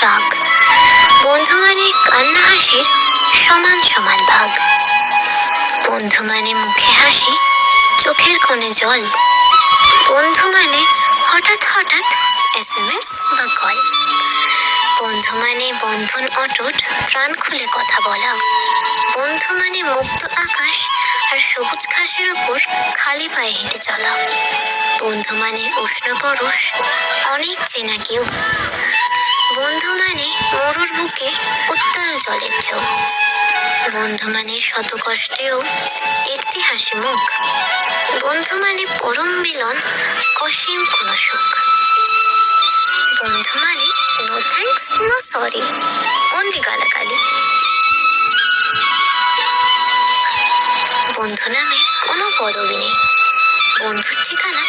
রাগ। বন্ধু মানে কান্না হাসির সমান সমান ভাগ। বন্ধু মানে মুখে হাসি, চোখের কোণে জল। বন্ধু মানে হঠাৎ হঠাৎ SMS বা কল। বন্ধু মানে বন্ধন অটুট, প্রাণ খুলে কথা বলা। বন্ধু মানে মুক্ত আকাশ আর সবুজ ঘাসের ওপর খালি পায়ে হেঁটে চলা। বন্ধু মানে উষ্ণ পরশ, অনেক চেনা কেউ। বন্ধু মানে মরুর বুকে উত্তাল জলের ঢেউ। বন্ধু মানে শত কষ্টেও একটি হাসি মুখ। বন্ধু মানে পরম মিলন, অসীম কোনো সুখ। বন্ধু মানে no thanks, no sorry, only গালাগালি। বন্ধু নামে কোনো পদবি নেই, বন্ধুর ঠিকানা